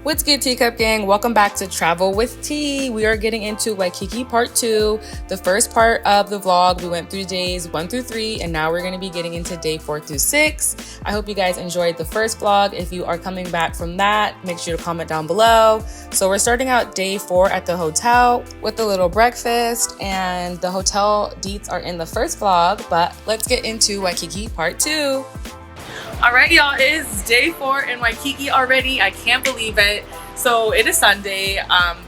What's good, Teacup Gang? Welcome back to Travel with T. We are getting into Waikiki Part 2. The first part of the vlog, we went through days 1 through 3, and now we're going to be getting into day 4 through 6. I hope you guys enjoyed the first vlog. If you are coming back from that, make sure to comment down below. So we're starting out day 4 at the hotel with a little breakfast, and the hotel deets are in the first vlog, but let's get into Waikiki Part 2. All right, y'all, it's day 4 in Waikiki already. I can't believe it. So it is Sunday.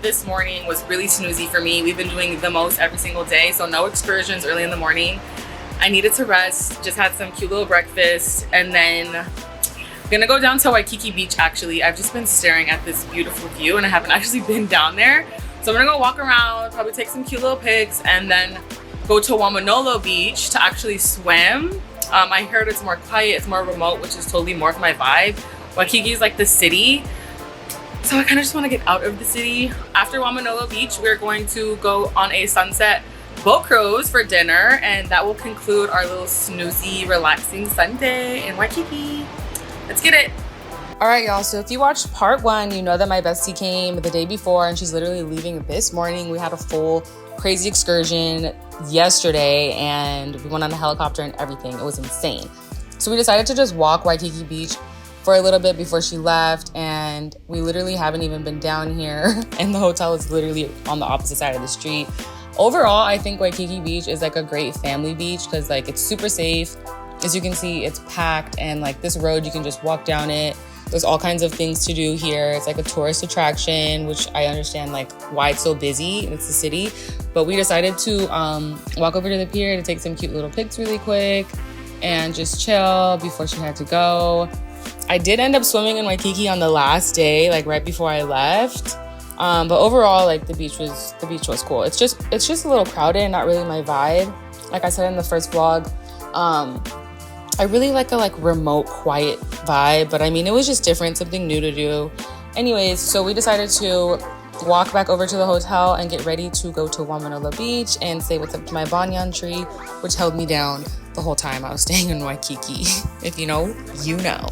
This morning was really snoozy for me. We've been doing the most every single day, so no excursions early in the morning. I needed to rest, just had some cute little breakfast, and then I'm gonna go down to Waikiki Beach. Actually, I've just been staring at this beautiful view and I haven't actually been down there. So I'm gonna go walk around, probably take some cute little pics, and then go to Waimanalo Beach to actually swim. I heard it's more quiet, it's more remote, which is totally more of my vibe. Waikiki is like the city, so I kind of just want to get out of the city. After Waimanalo Beach, we're going to go on a sunset boat cruise for dinner, and that will conclude our little snoozy, relaxing Sunday in Waikiki. Let's get it. All right, y'all, so if you watched part 1, you know that my bestie came the day before, and she's literally leaving this morning. We had a full crazy excursion yesterday, and we went on a helicopter and everything. It was insane. So we decided to just walk Waikiki Beach for a little bit before she left, and we literally haven't even been down here, and the hotel is literally on the opposite side of the street. Overall, I think Waikiki Beach is like a great family beach because like it's super safe. As you can see, it's packed, and like this road, you can just walk down it. There's all kinds of things to do here. It's like a tourist attraction, which I understand like why it's so busy. It's the city. But we decided to walk over to the pier to take some cute little pics really quick and just chill before she had to go. I did end up swimming in Waikiki on the last day, like right before I left. But overall, like the beach was cool. It's just a little crowded and not really my vibe. Like I said in the first vlog, I really like a remote, quiet vibe, but I mean, it was just different, something new to do. Anyways, so we decided to walk back over to the hotel and get ready to go to Waimanalo Beach and say what's up to my banyan tree, which held me down the whole time I was staying in Waikiki. If you know, you know.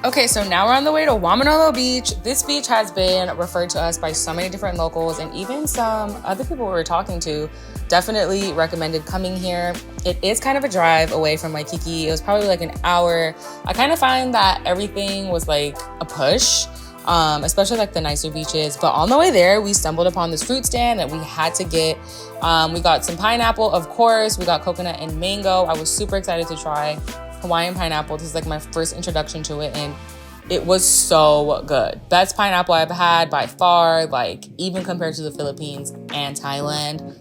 Okay, so now we're on the way to Waimanalo Beach. This beach has been referred to us by so many different locals, and even some other people we were talking to definitely recommended coming here. It is kind of a drive away from Waikiki. It was probably like an hour. I kind of find that everything was like a push, especially like the nicer beaches. But on the way there, we stumbled upon this fruit stand that we had to get. We got some pineapple, of course. We got coconut and mango. I was super excited to try Hawaiian pineapple. This is like my first introduction to it, and it was so good. Best pineapple I've had by far, like even compared to the Philippines and Thailand.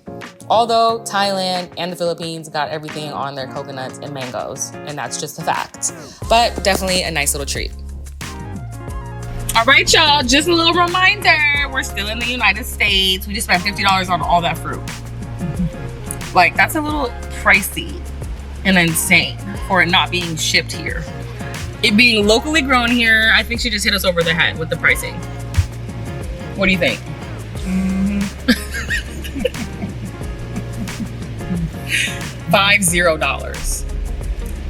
Although Thailand and the Philippines got everything on their coconuts and mangoes, and that's just a fact. But definitely a nice little treat. All right, y'all, just a little reminder, we're still in the United States. We just spent $50 on all that fruit. Like, that's a little pricey and insane for it not being shipped here. It being locally grown here, I think she just hit us over the head with the pricing. What do you think? $50.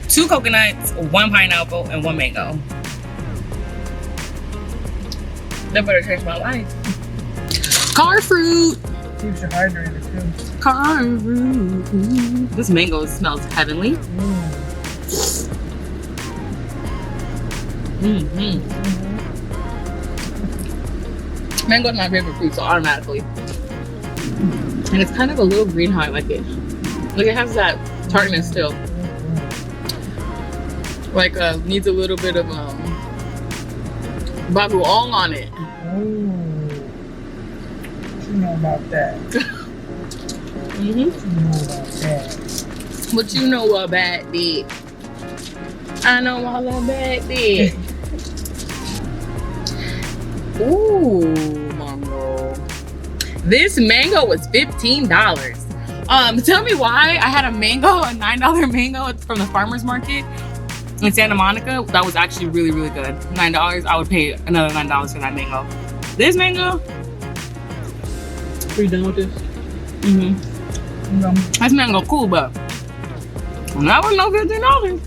2 coconuts, 1 pineapple, and 1 mango. That better change my life. Car fruit. Keeps you hydrated too. Car fruit. This mango smells heavenly. Mango is my favorite fruit, so automatically. And it's kind of a little green how I like it. Like it has that tartness still. Like needs a little bit of bagoong on it. What you know about that? What you know about that? What you know about that? I know all about that. Ooh, mango. This mango was $15. Tell me why I had a mango, a $9 mango from the farmer's market in Santa Monica. That was actually really, really good. $9. I would pay another $9 for that mango. This mango. Are you done with this? This mango cool, but that was no $15.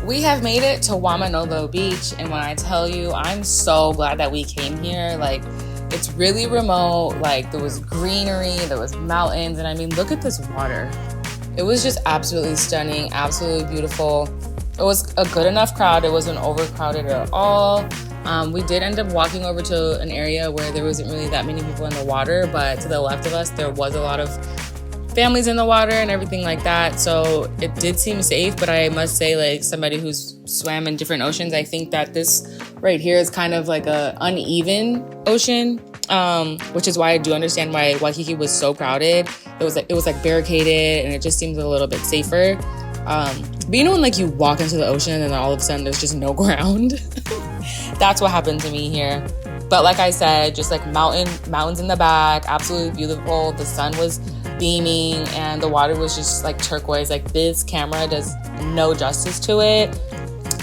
We have made it to Waimanalo Beach, and when I tell you, I'm so glad that we came here. Like, it's really remote. Like, there was greenery, there was mountains, and I mean, look at this water. It was just absolutely stunning, absolutely beautiful. It was a good enough crowd. It wasn't overcrowded at all. We did end up walking over to an area where there wasn't really that many people in the water, but to the left of us, there was a lot of families in the water and everything like that. So it did seem safe, but I must say, like somebody who's swam in different oceans, I think that this right here is kind of like a uneven ocean, which is why I do understand why Waikiki was so crowded. It was like barricaded, and it just seems a little bit safer. But you know when like you walk into the ocean and then all of a sudden there's just no ground? That's what happened to me here. But like I said, just like mountains in the back, absolutely beautiful. The sun was beaming and the water was just like turquoise. Like, this camera does no justice to it.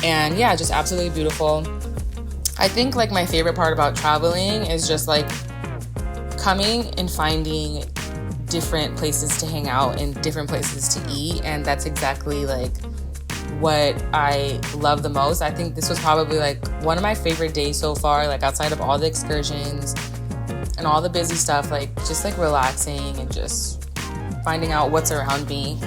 And yeah, just absolutely beautiful. I think like my favorite part about traveling is just like coming and finding different places to hang out and different places to eat. And that's exactly like what I love the most. I think this was probably like one of my favorite days so far, like outside of all the excursions and all the busy stuff, like just like relaxing and just finding out what's around me.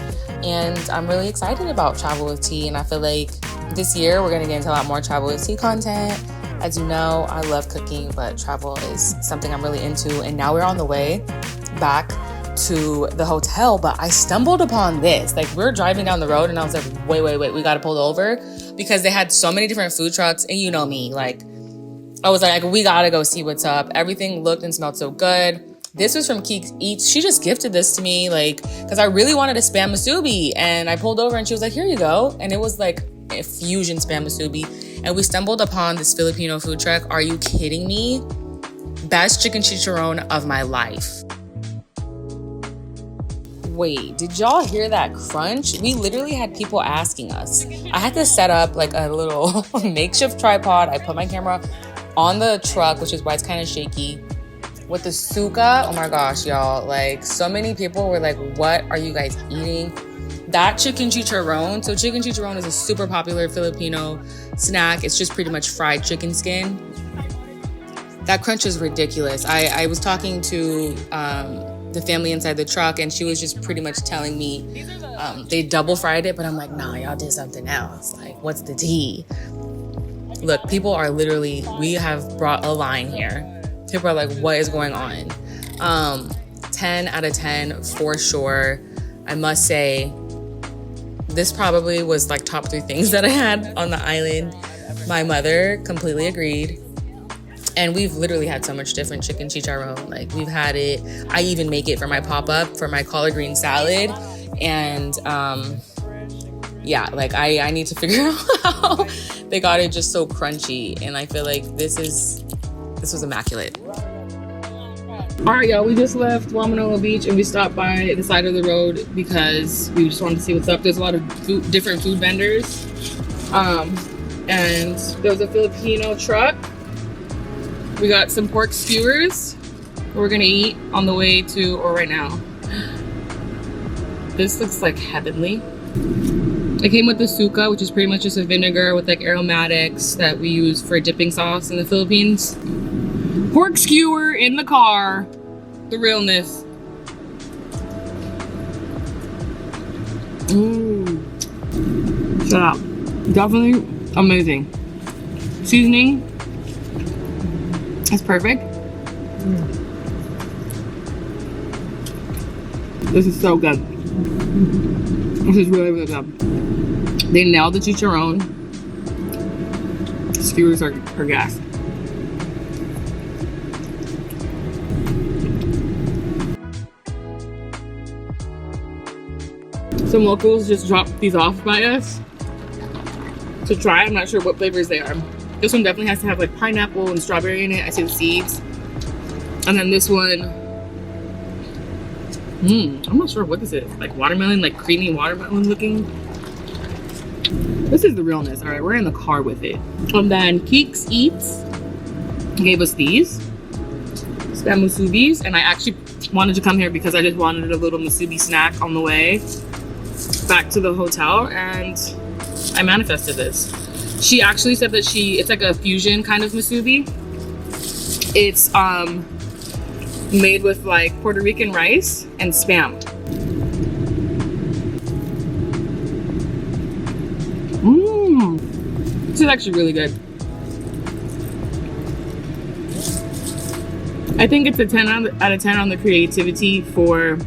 And I'm really excited about Travel with T, and I feel like this year we're gonna get into a lot more Travel with T content. As you know, I love cooking, but travel is something I'm really into. And now we're on the way back to the hotel, but I stumbled upon this. Like, we're driving down the road and I was like, wait, we gotta pull over, because they had so many different food trucks. And you know me, like, I was like, we gotta go see what's up. Everything looked and smelled so good. This was from Keeks Eats. She just gifted this to me, like, because I really wanted a spam musubi. And I pulled over and she was like, here you go. And it was like a fusion spam musubi. And we stumbled upon this Filipino food truck. Are you kidding me? Best chicken chicharron of my life. Wait, did y'all hear that crunch? We literally had people asking us. I had to set up like a little makeshift tripod. I put my camera on the truck, which is why it's kind of shaky, with the suka. Oh my gosh, y'all. Like, so many people were like, what are you guys eating? That chicken chicharron. So chicken chicharron is a super popular Filipino snack. It's just pretty much fried chicken skin. That crunch is ridiculous. I was talking to the family inside the truck, and she was just pretty much telling me they double fried it, but I'm like, nah, y'all did something else. Like, what's the tea? Look, people are literally, we have brought a line here. People are like, what is going on? 10 out of 10 for sure. I must say, this probably was like top 3 things that I had on the island. My mother completely agreed. And we've literally had so much different chicken chicharron. Like, we've had it. I even make it for my pop-up for my collard green salad. And yeah, like I need to figure out how they got it just so crunchy. And I feel like this was immaculate. All right, y'all, we just left Waimanalo Beach and we stopped by the side of the road because we just wanted to see what's up. There's a lot of different food vendors. And there was a Filipino truck. We got some pork skewers we're gonna eat on the way to, or right now. This looks like heavenly. It came with the suka, which is pretty much just a vinegar with like aromatics that we use for dipping sauce in the Philippines. Pork skewer in the car. The realness. Shut up. Definitely amazing. Seasoning. It's perfect. This is so good. This is really, really good. They nailed the chicharron. Skewers are gas. Some locals just dropped these off by us to try. I'm not sure what flavors they are. This one definitely has to have like pineapple and strawberry in it. I see the seeds. And then this one, I'm not sure what this is. Like watermelon, like creamy watermelon looking. This is the realness. All right, we're in the car with it. And then Keeks Eats gave us these spam musubis. And I actually wanted to come here because I just wanted a little musubi snack on the way back to the hotel. And I manifested this. She actually said that it's like a fusion kind of musubi. It's made with like Puerto Rican rice and Spam. This is actually really good. I think it's a 10 out of 10 on the creativity for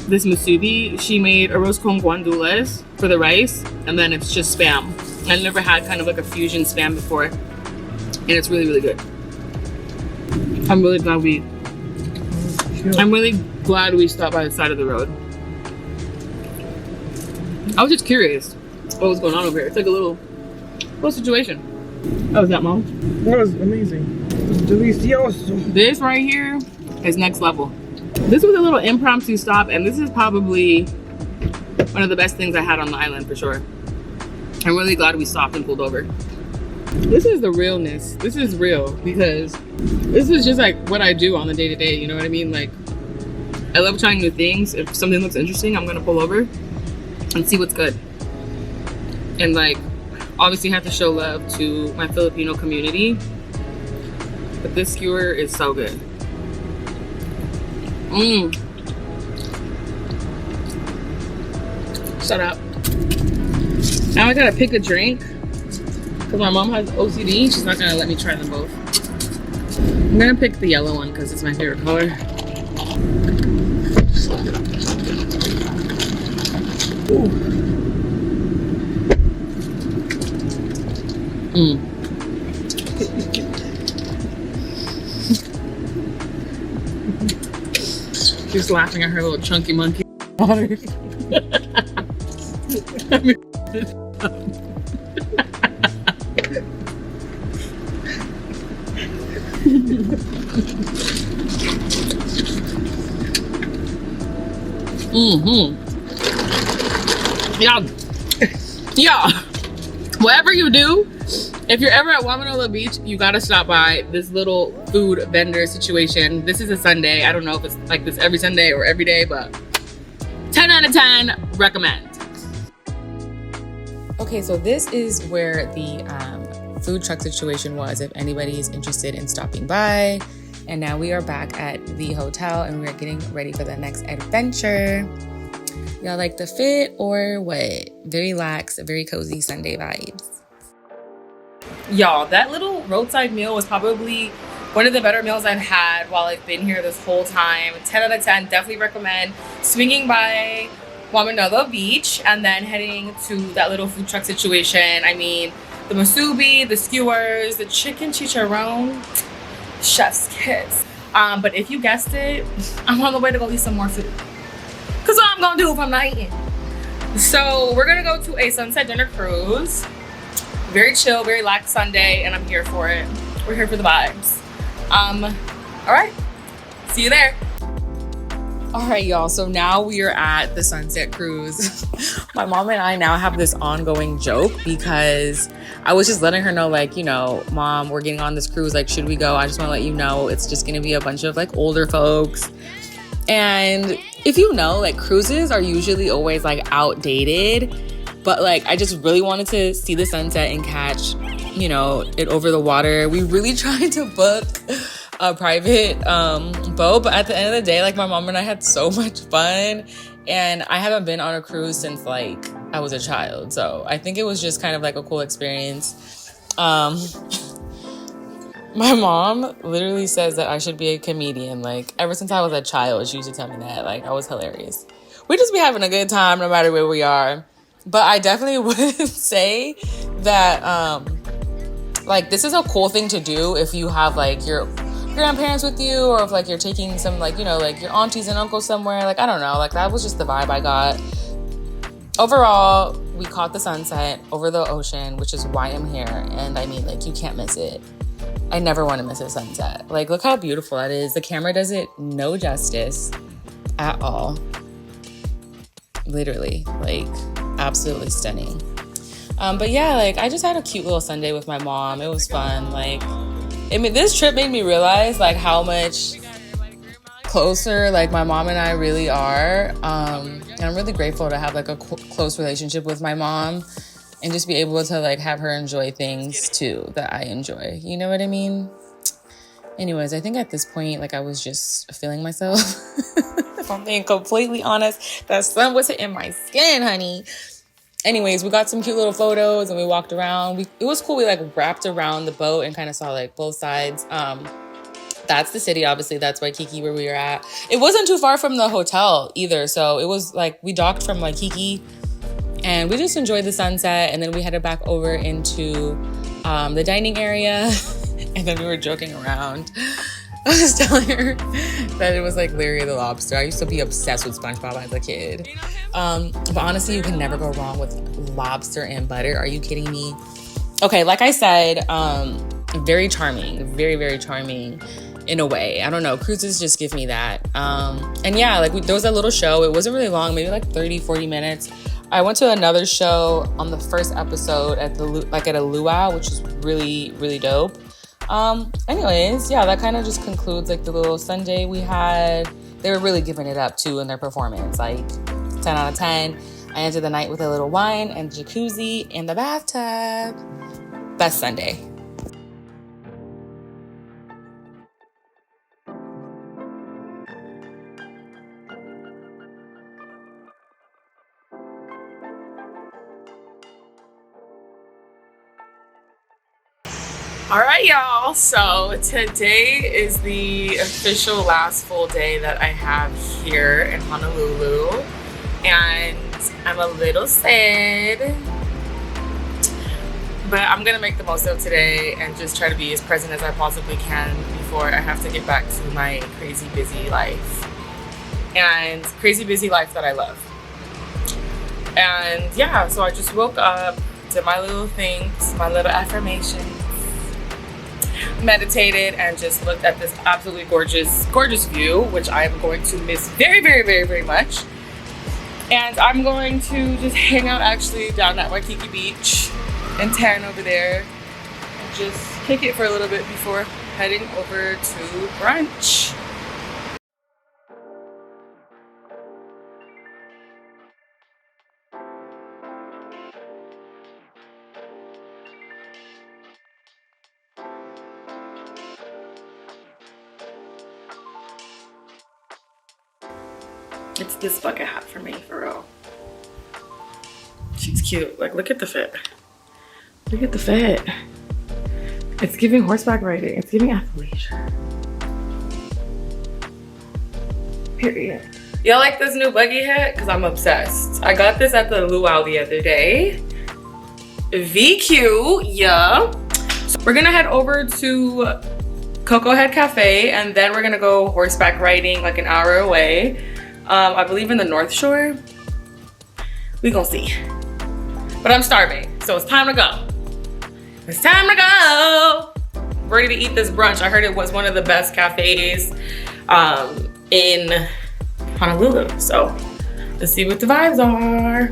this musubi. She made arroz con guandules for the rice, and then it's just Spam. I've never had kind of like a fusion Spam before, and it's really, really good. I'm really glad we stopped by the side of the road. I was just curious what was going on over here. It's like a little situation. How was that, Mom? That was amazing. Delicioso. This right here is next level. This was a little impromptu stop, and this is probably one of the best things I had on the island for sure. I'm really glad we stopped and pulled over. This is the realness. This is real because this is just like what I do on the day-to-day, you know what I mean? Like, I love trying new things. If something looks interesting, I'm gonna pull over and see what's good. And like, obviously have to show love to my Filipino community. But this skewer is so good. Shut up. Now I gotta pick a drink because my mom has OCD. She's not gonna let me try them both. I'm gonna pick the yellow one because it's my favorite color. She's laughing at her little chunky monkey. Yeah. Whatever you do, if you're ever at Waimanalo Beach, you gotta stop by this little food vendor situation. This is a Sunday. I don't know if it's like this every Sunday or every day, but 10 out of 10, recommend. Okay, so this is where the food truck situation was, if anybody is interested in stopping by. And now we are back at the hotel and we're getting ready for the next adventure. Y'all like the fit or what? Very lax, very cozy Sunday vibes. Y'all, that little roadside meal was probably one of the better meals I've had while I've been here this whole time. 10 out of 10, definitely recommend swinging by Waimanalo Beach and then heading to that little food truck situation. I mean, the musubi, the skewers, the chicken chicharron, chef's kiss. But if you guessed it, I'm on the way to go eat some more food. Cause what I'm gonna do if I'm not eating? So we're gonna go to a sunset dinner cruise. Very chill, very lax Sunday, and I'm here for it. We're here for the vibes. All right, see you there. All right, y'all, so now we are at the sunset cruise. My mom and I now have this ongoing joke because I was just letting her know, like, you know, Mom, we're getting on this cruise, like, should we go? I just want to let you know it's just gonna be a bunch of like older folks. And if you know, like, cruises are usually always like outdated, but like I just really wanted to see the sunset and catch, you know, it over the water. We really tried to book a private boat, but at the end of the day, like, my mom and I had so much fun, and I haven't been on a cruise since like I was a child, so I think it was just kind of like a cool experience. My mom literally says that I should be a comedian. Like, ever since I was a child, she used to tell me that. Like, I was hilarious. We just be having a good time no matter where we are. But I definitely would say that, like, this is a cool thing to do if you have, like, your grandparents with you, or if, like, you're taking some, like, you know, like, your aunties and uncles somewhere. Like, I don't know. Like, that was just the vibe I got. Overall, we caught the sunset over the ocean, which is why I'm here. And, I mean, like, you can't miss it. I never want to miss a sunset. Like, look how beautiful that is. The camera does it no justice at all. Literally, like, absolutely stunning. But yeah, like, I just had a cute little Sunday with my mom. It was fun. Like, I mean, this trip made me realize, like, how much closer, like, my mom and I really are. And I'm really grateful to have, like, a close relationship with my mom. and just be able to like have her enjoy things too that I enjoy. You know what I mean? Anyways, I think at this point, like I was just feeling myself. If I'm being completely honest, that sun was hitting my skin, honey. Anyways, we got some cute little photos and we walked around. It was cool. We like wrapped around the boat and kind of saw like both sides. That's the city, obviously. That's Waikiki where we were at. It wasn't too far from the hotel either. So it was like we docked from Waikiki and we just enjoyed the sunset. And then we headed back over into the dining area. And then we were joking around. I was telling her that it was like Larry the Lobster. I used to be obsessed with SpongeBob as a kid. But honestly, you can never go wrong with lobster and butter. Are you kidding me? Okay, like I said, very charming. Very, very charming in a way. I don't know. Cruises just give me that. And yeah, like there was a little show. It wasn't really long, maybe like 30, 40 minutes. I went to another show on the first episode at a luau, which is really, really dope. Anyways, yeah, that kind of just concludes like the little Sunday we had. They were really giving it up too in their performance, like 10 out of 10. I ended the night with a little wine and jacuzzi in the bathtub. Best Sunday. All right, y'all. So today is the official last full day that I have here in Honolulu. And I'm a little sad, but I'm gonna make the most of today and just try to be as present as I possibly can before I have to get back to my crazy busy life. And crazy busy life that I love. And yeah, so I just woke up, did my little things, my little affirmations, meditated, and just looked at this absolutely gorgeous, gorgeous view, which I am going to miss very, very, very, very much. And I'm going to just hang out actually down at Waikiki Beach in town over there and just kick it for a little bit before heading over to brunch. It's this bucket hat for me, for real. She's cute. Like, look at the fit. Look at the fit. It's giving horseback riding. It's giving athleisure. Period. Y'all like this new buggy hat? Because I'm obsessed. I got this at the luau the other day. VQ, yeah. So we're gonna head over to Coco Head Cafe and then we're gonna go horseback riding like an hour away. I believe in the North Shore. We gonna see. But I'm starving, so it's time to go. It's time to go. Ready to eat this brunch. I heard it was one of the best cafes in Honolulu. So let's see what the vibes are.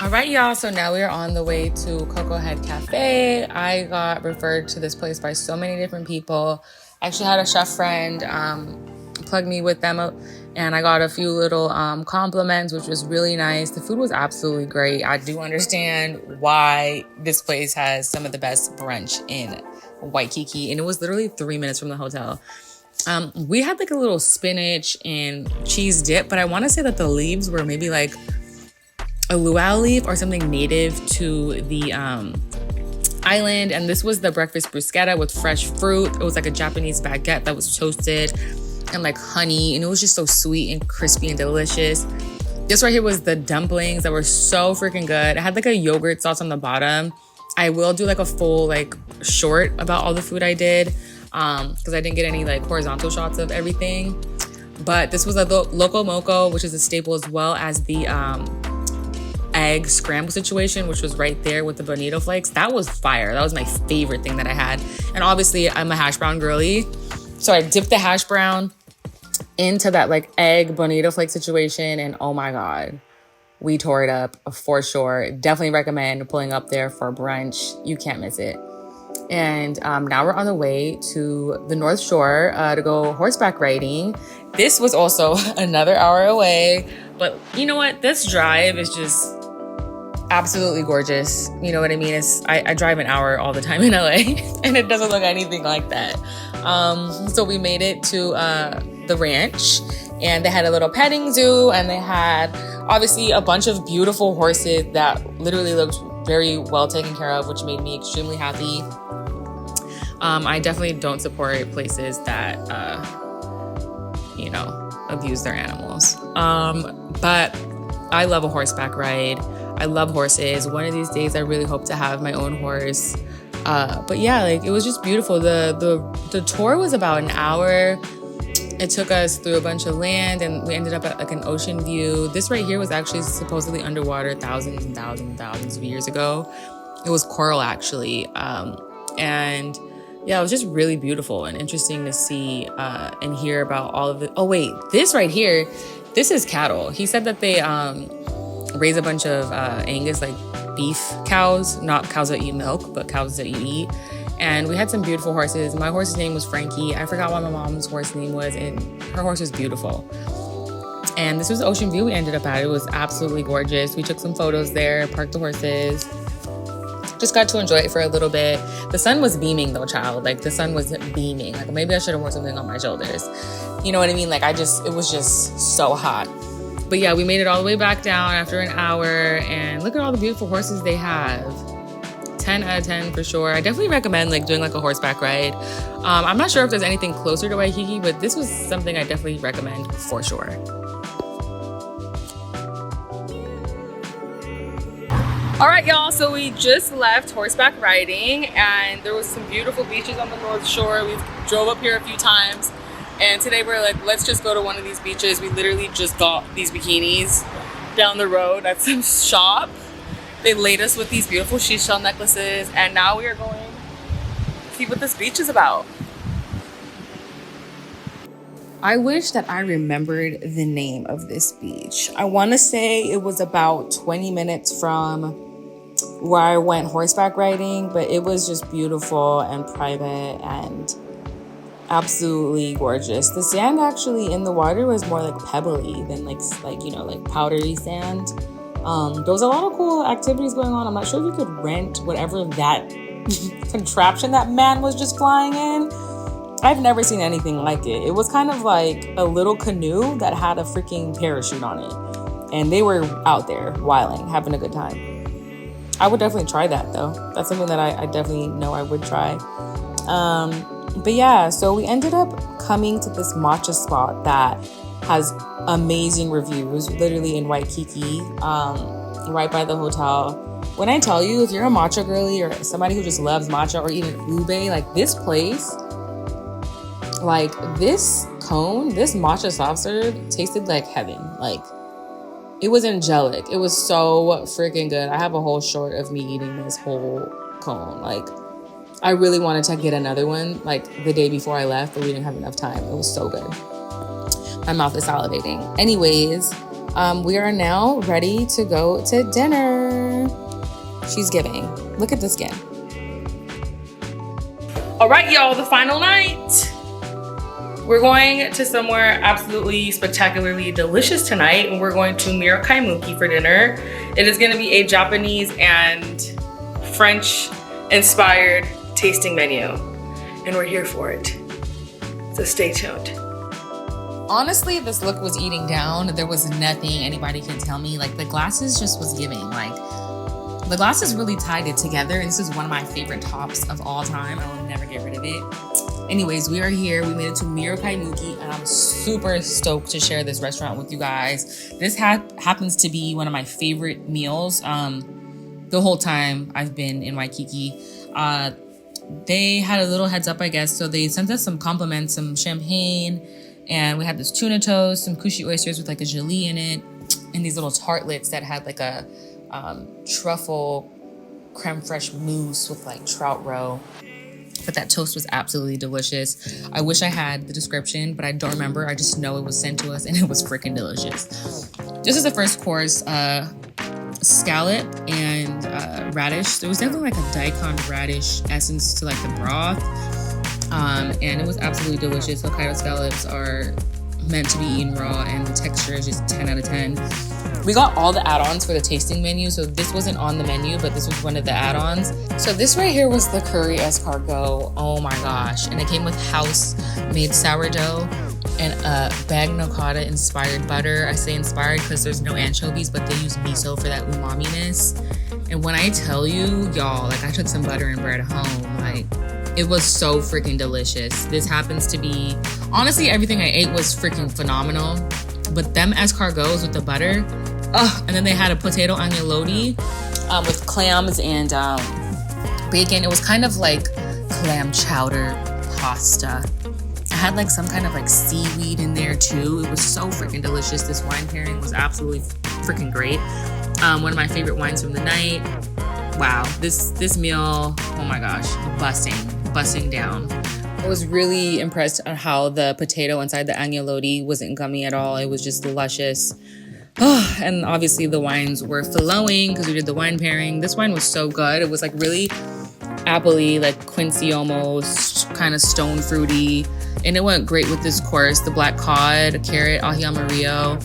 All right, y'all, so now we are on the way to Coco Head Cafe. I got referred to this place by so many different people. I actually had a chef friend plug me with them, and I got a few little compliments, which was really nice. The food was absolutely great. I do understand why this place has some of the best brunch in Waikiki, and it was literally 3 minutes from the hotel. We had like a little spinach and cheese dip, but I want to say that the leaves were maybe like a luau leaf or something native to the island. And this was the breakfast bruschetta with fresh fruit. It was like a Japanese baguette that was toasted and like honey, and it was just so sweet and crispy and delicious. This right here was the dumplings that were so freaking good. It had like a yogurt sauce on the bottom. I will do like a full like short about all the food I did because I didn't get any like horizontal shots of everything. But this was a local moco, which is a staple, as well as the egg scramble situation, which was right there with the bonito flakes. That was fire. That was my favorite thing that I had. And obviously I'm a hash brown girly, so I dipped the hash brown into that like egg bonito flake situation, and oh my god, we tore it up for sure. Definitely recommend pulling up there for brunch. You can't miss it. And now we're on the way to the North Shore to go horseback riding. This was also another hour away, but you know what? This drive is just absolutely gorgeous. You know what I mean? I drive an hour all the time in LA and it doesn't look anything like that. So we made it to the ranch, and they had a little petting zoo, and they had obviously a bunch of beautiful horses that literally looked very well taken care of, which made me extremely happy. I definitely don't support places that, you know, abuse their animals. But I love a horseback ride. I love horses. One of these days, I really hope to have my own horse. But yeah, like, it was just beautiful. The tour was about an hour. It took us through a bunch of land, and we ended up at like an ocean view. This right here was actually supposedly underwater thousands and thousands and thousands of years ago. It was coral, actually. And yeah, it was just really beautiful and interesting to see and hear about all of it. Oh wait, this right here, this is cattle. He said that they raise a bunch of Angus, like beef cows, not cows that eat milk, but cows that you eat. And we had some beautiful horses. My horse's name was Frankie. I forgot what my mom's horse name was, and her horse was beautiful. And this was Ocean View we ended up at. It was absolutely gorgeous. We took some photos there, parked the horses. Just got to enjoy it for a little bit. The sun was beaming though, child. Like, the sun was beaming. Like, maybe I should have worn something on my shoulders. You know what I mean? Like, it was just so hot. But yeah, we made it all the way back down after an hour, and look at all the beautiful horses they have. 10 out of 10 for sure. I definitely recommend like doing like a horseback ride. I'm not sure if there's anything closer to Waikiki, but this was something I definitely recommend for sure. All right, y'all, so we just left horseback riding, and there was some beautiful beaches on the North Shore. We drove up here a few times, and today we're like, let's just go to one of these beaches. We literally just got these bikinis down the road at some shop. They laid us with these beautiful seashell necklaces, and now we are going to see what this beach is about. I wish that I remembered the name of this beach. I want to say it was about 20 minutes from where I went horseback riding, but it was just beautiful and private and absolutely gorgeous. The sand actually in the water was more like pebbly than like you know, like powdery sand. There was a lot of cool activities going on. I'm not sure if you could rent whatever that contraption that man was just flying in. I've never seen anything like it. It was kind of like a little canoe that had a freaking parachute on it. And they were out there wilding, having a good time. I would definitely try that though. That's something that I definitely know I would try. But yeah, so we ended up coming to this matcha spot that has amazing reviews, literally in Waikiki, right by the hotel. When I tell you, if you're a matcha girly or somebody who just loves matcha or even ube, like this place, like this cone, this matcha soft serve tasted like heaven. Like, it was angelic. It was so freaking good. I have a whole short of me eating this whole cone. Like, I really wanted to get another one like the day before I left, but we didn't have enough time. It was so good. My mouth is salivating. Anyways, we are now ready to go to dinner. She's giving. Look at the skin. All right, y'all, the final night. We're going to somewhere absolutely spectacularly delicious tonight, and we're going to Miro Kaimuki for dinner. It is going to be a Japanese and French inspired tasting menu, and we're here for it. So stay tuned. Honestly, this look was eating down. There was nothing anybody could tell me. Like, the glasses just was giving. Like, the glasses really tied it together, and this is one of my favorite tops of all time. I will never get rid of it. Anyways, we are here. We made it to Miro Kaimuki, and I'm super stoked to share this restaurant with you guys. This happens to be one of my favorite meals the whole time I've been in Waikiki. They had a little heads up, I guess, so they sent us some compliments, some champagne, and we had this tuna toast, some kushi oysters with like a gelée in it, and these little tartlets that had like a truffle creme fraiche mousse with like trout roe. But that toast was absolutely delicious. I wish I had the description, but I don't remember. I just know it was sent to us and it was freaking delicious. This is the first course, scallop and radish. There was definitely like a daikon radish essence to like the broth. And it was absolutely delicious. Hokkaido scallops are meant to be eaten raw, and the texture is just 10 out of 10. We got all the add-ons for the tasting menu, so this wasn't on the menu, but this was one of the add-ons. So this right here was the curry escargot. Oh my gosh. And it came with house-made sourdough and a bagna cotta inspired butter. I say inspired because there's no anchovies, but they use miso for that umami-ness. And when I tell you, y'all, like I took some butter and bread home, like it was so freaking delicious. This happens to be, honestly, everything I ate was freaking phenomenal. But them escargots with the butter, and then they had a potato agnolotti with clams and bacon. It was kind of like clam chowder pasta. It had like some kind of like seaweed in there too. It was so freaking delicious. This wine pairing was absolutely freaking great. One of my favorite wines from the night. Wow, this meal, oh my gosh, busting down. I was really impressed on how the potato inside the agnolotti wasn't gummy at all. It was just luscious. And obviously the wines were flowing because we did the wine pairing. This wine was so good. It was like really appley, like quincy almost, kind of stone fruity. And it went great with this course. The black cod, carrot, ahi amarillo.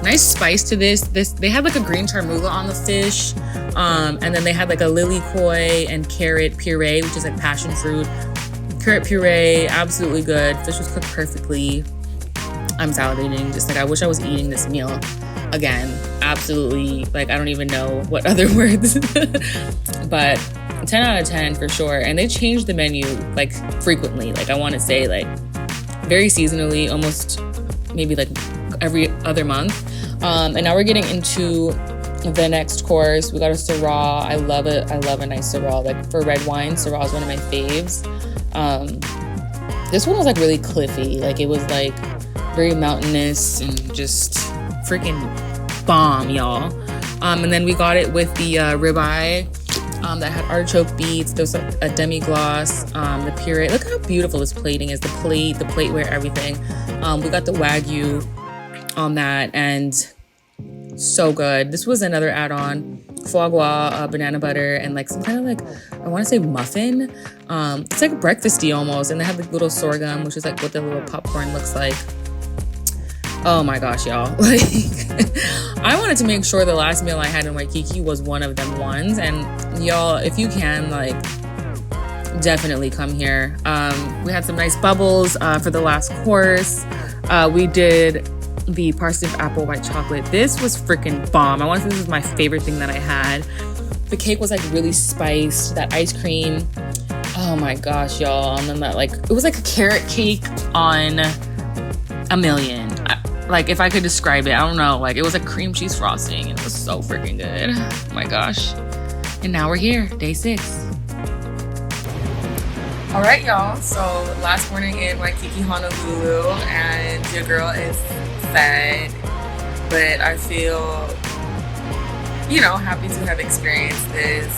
Nice spice to this. They had like a green charmula on the fish. And then they had like a lily koi and carrot puree, which is like passion fruit. Carrot puree, absolutely good. Fish was cooked perfectly. I'm salivating. Just like I wish I was eating this meal again. Absolutely. Like I don't even know what other words. But 10 out of 10 for sure. And they changed the menu like frequently. Like I want to say like very seasonally, almost maybe like every other month. And now we're getting into the next course. We got a Syrah. I love it. I love a nice Syrah. Like for red wine, Syrah is one of my faves. This one was like really cliffy. Like it was like very mountainous and just freaking bomb, y'all. And then we got it with the ribeye that had artichoke beets. There was a demi-glace, the puree. Look how beautiful this plating is. The plateware, everything. We got the Wagyu on that and so good. This was another add-on. Foie gras, banana butter, and like some kind of like, I want to say muffin. It's like breakfasty almost. And they have like little sorghum, which is like what the little popcorn looks like. Oh my gosh, y'all. Like, I wanted to make sure the last meal I had in Waikiki was one of them ones. And y'all, if you can, like, definitely come here. We had some nice bubbles for the last course. We did the parsnip apple white chocolate. This was freaking bomb. I want to say this was my favorite thing that I had. The cake was like really spiced. That ice cream, oh my gosh, y'all. And then that like, it was like a carrot cake on a million. Like if I could describe it, I don't know. Like it was like cream cheese frosting and it was so freaking good. Oh my gosh. And now we're here, day 6. All right, y'all. So last morning in Waikiki, Honolulu, and your girl is fed, but I feel, you know, happy to have experienced this.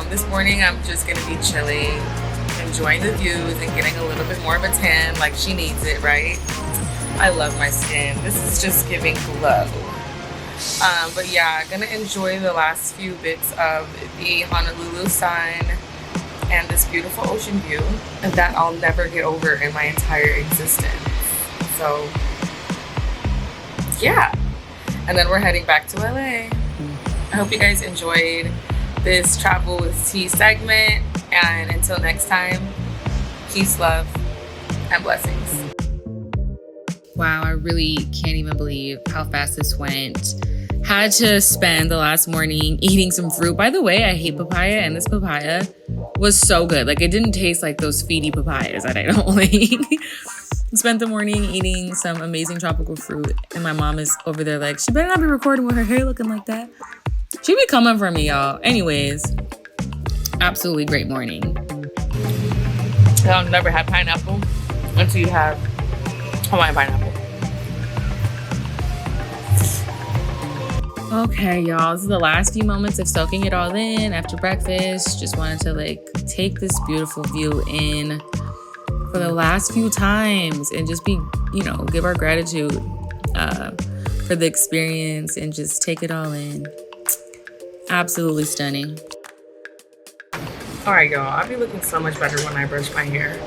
This morning I'm just gonna be chilling, enjoying the views and getting a little bit more of a tan, like she needs it, right? I love my skin. This is just giving glow. But yeah, gonna enjoy the last few bits of the Honolulu sun and this beautiful ocean view that I'll never get over in my entire existence. So yeah, and then we're heading back to LA. I hope you guys enjoyed this Travel with T segment, and until next time, peace, love, and blessings. Wow, I really can't even believe how fast this went. Had to spend the last morning eating some fruit. By the way, I hate papaya, and this papaya was so good. Like, it didn't taste like those feedy papayas that I don't like. Spent the morning eating some amazing tropical fruit, and my mom is over there like, she better not be recording with her hair looking like that. She be coming for me, y'all. Anyways, absolutely great morning. I've never had pineapple until you have Hawaiian pineapple. Okay, y'all, this is the last few moments of soaking it all in after breakfast. Just wanted to like take this beautiful view in for the last few times and just be, you know, give our gratitude for the experience and just take it all in. Absolutely stunning. All right, y'all, I'll be looking so much better when I brush my hair.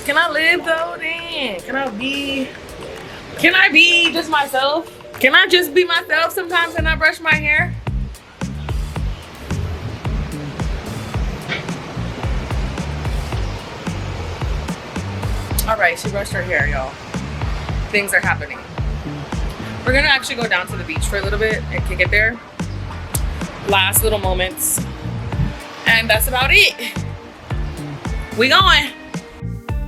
Can I live though? Dang, can I be just myself? Can I just be myself sometimes and not brush my hair? All right, she brushed her hair, y'all. Things are happening. We're gonna actually go down to the beach for a little bit and kick it there. Last little moments. And that's about it. We going.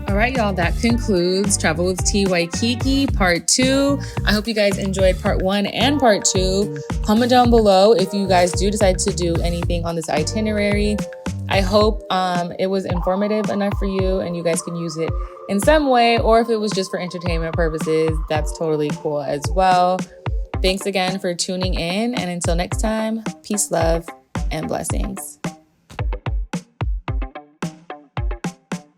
All right, y'all, that concludes Travel with T Waikiki Part 2. I hope you guys enjoyed Part 1 and Part 2. Comment down below if you guys do decide to do anything on this itinerary. I hope it was informative enough for you and you guys can use it in some way, or if it was just for entertainment purposes, that's totally cool as well. Thanks again for tuning in, and until next time, peace, love, and blessings.